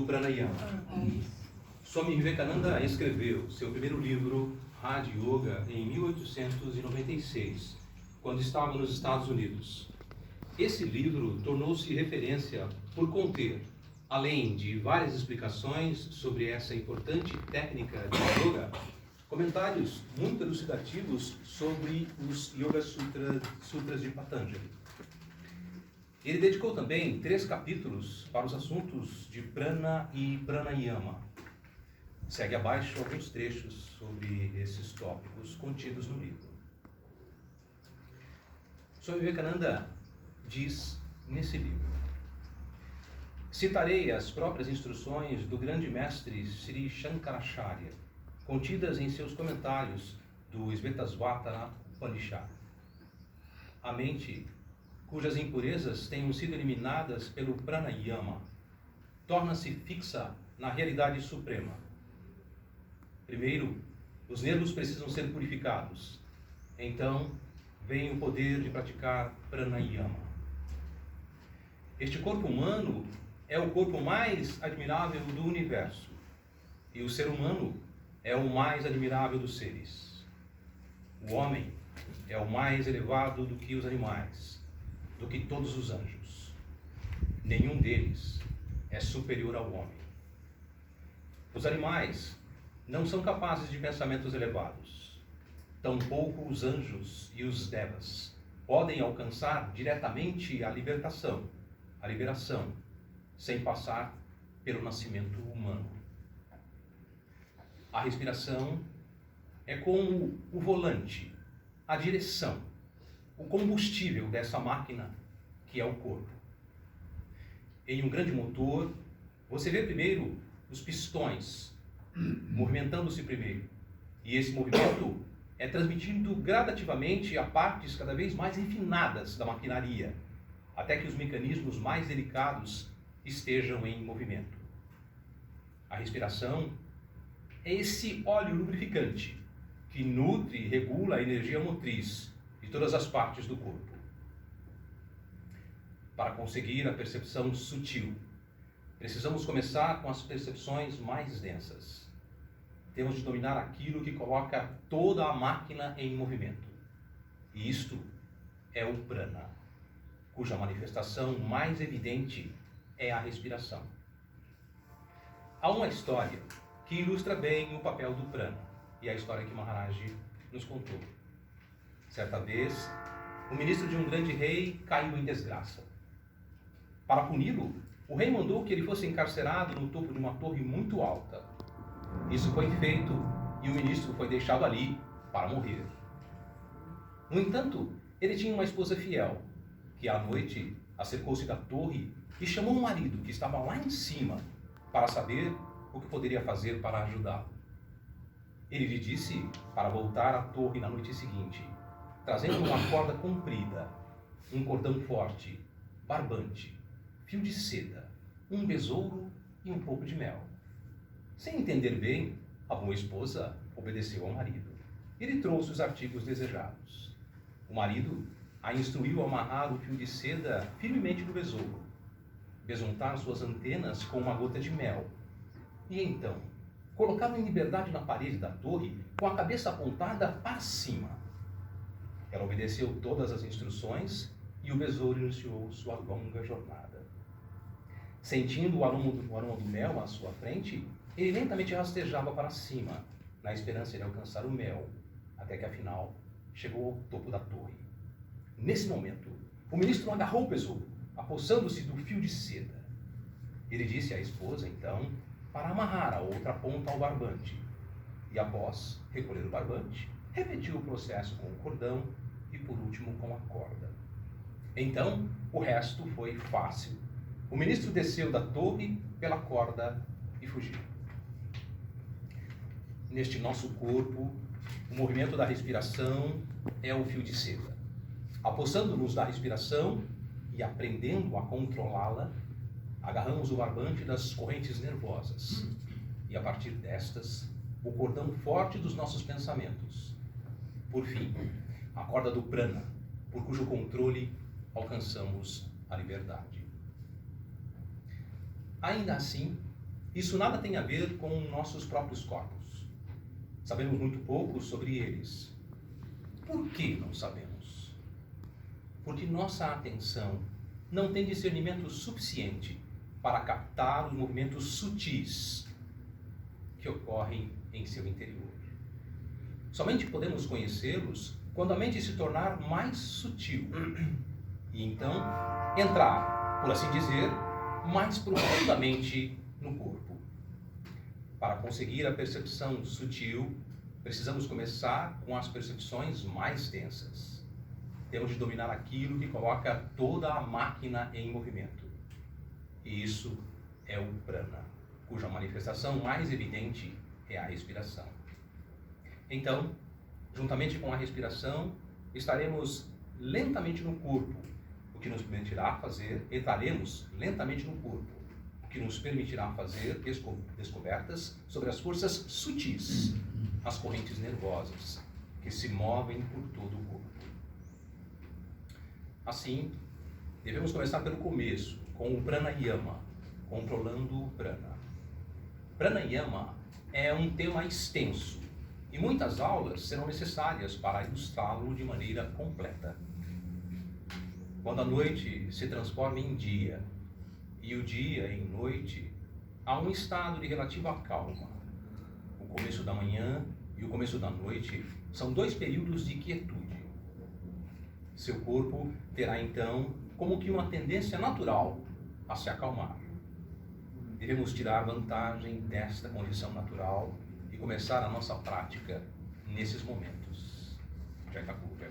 Pranayama. Swami Vivekananda escreveu seu primeiro livro, Raja Yoga, em 1896, quando estava nos Estados Unidos. Esse livro tornou-se referência por conter, além de várias explicações sobre essa importante técnica de yoga, comentários muito elucidativos sobre os Yoga Sutras de Patanjali. Ele dedicou também 3 capítulos para os assuntos de prana e pranayama. Segue abaixo alguns trechos sobre esses tópicos contidos no livro. Swami Vivekananda diz nesse livro: citarei as próprias instruções do grande mestre Sri Shankaracharya, contidas em seus comentários do Svetasvatara Upanishad. A mente, cujas impurezas tenham sido eliminadas pelo pranayama, torna-se fixa na realidade suprema. Primeiro, os nervos precisam ser purificados. Então, vem o poder de praticar pranayama. Este corpo humano é o corpo mais admirável do universo. E o ser humano é o mais admirável dos seres. O homem é o mais elevado do que os animais, do que todos os anjos. Nenhum deles é superior ao homem. Os animais não são capazes de pensamentos elevados. Tampouco os anjos e os devas podem alcançar diretamente a liberação, sem passar pelo nascimento humano. A respiração é como o volante, a direção, o combustível dessa máquina que é o corpo. Em um grande motor, você vê primeiro os pistões movimentando-se primeiro. E esse movimento é transmitido gradativamente a partes cada vez mais refinadas da maquinaria, até que os mecanismos mais delicados estejam em movimento. A respiração é esse óleo lubrificante que nutre e regula a energia motriz de todas as partes do corpo. Para conseguir a percepção sutil, precisamos começar com as percepções mais densas. Temos de dominar aquilo que coloca toda a máquina em movimento. E isto é o prana, cuja manifestação mais evidente é a respiração. Há uma história que ilustra bem o papel do prana, e a história que Maharaj nos contou. Certa vez, o ministro de um grande rei caiu em desgraça. Para puni-lo, o rei mandou que ele fosse encarcerado no topo de uma torre muito alta. Isso foi feito e o ministro foi deixado ali para morrer. No entanto, ele tinha uma esposa fiel, que à noite acercou-se da torre e chamou o marido, que estava lá em cima, para saber o que poderia fazer para ajudá-lo. Ele lhe disse para voltar à torre na noite seguinte, trazendo uma corda comprida, um cordão forte, barbante, fio de seda, um besouro e um pouco de mel. Sem entender bem, a boa esposa obedeceu ao marido. Ele trouxe os artigos desejados. O marido a instruiu a amarrar o fio de seda firmemente no besouro, besuntar suas antenas com uma gota de mel, e então colocá-lo em liberdade na parede da torre com a cabeça apontada para cima. Ela obedeceu todas as instruções e o besouro iniciou sua longa jornada. Sentindo o aroma do mel à sua frente, ele lentamente rastejava para cima, na esperança de alcançar o mel, até que afinal chegou ao topo da torre. Nesse momento, o ministro agarrou o besouro, apossando-se do fio de seda. Ele disse à esposa, então, para amarrar a outra ponta ao barbante. E após recolher o barbante, repetiu o processo com o cordão e, por último, com a corda. Então, o resto foi fácil. O ministro desceu da torre pela corda e fugiu. Neste nosso corpo, o movimento da respiração é o fio de seda. Apossando-nos da respiração e aprendendo a controlá-la, agarramos o barbante das correntes nervosas e, a partir destas, o cordão forte dos nossos pensamentos. Por fim, a corda do prana, por cujo controle alcançamos a liberdade. Ainda assim, Isso nada tem a ver com nossos próprios corpos. Sabemos muito pouco sobre eles. Por que não sabemos? Porque nossa atenção não tem discernimento suficiente para captar os movimentos sutis que ocorrem em seu interior. Somente podemos conhecê-los quando a mente se tornar mais sutil e então entrar, por assim dizer, mais profundamente no corpo. Para conseguir a percepção sutil, precisamos começar com as percepções mais densas. Temos de dominar aquilo que coloca toda a máquina em movimento. E isso é o prana, cuja manifestação mais evidente é a respiração. Então, juntamente com a respiração, estaremos lentamente no corpo, o que nos permitirá fazer, entraremos lentamente no corpo, o que nos permitirá fazer descobertas sobre as forças sutis, as correntes nervosas, que se movem por todo o corpo. Assim, devemos começar pelo começo, com o pranayama, controlando o prana. Pranayama é um tema extenso e muitas aulas serão necessárias para ilustrá-lo de maneira completa. Quando a noite se transforma em dia e o dia em noite, há um estado de relativa calma. O começo da manhã e o começo da noite são dois períodos de quietude. Seu corpo terá então como que uma tendência natural a se acalmar. Devemos tirar vantagem desta condição natural e começar a nossa prática nesses momentos. Já está curto, é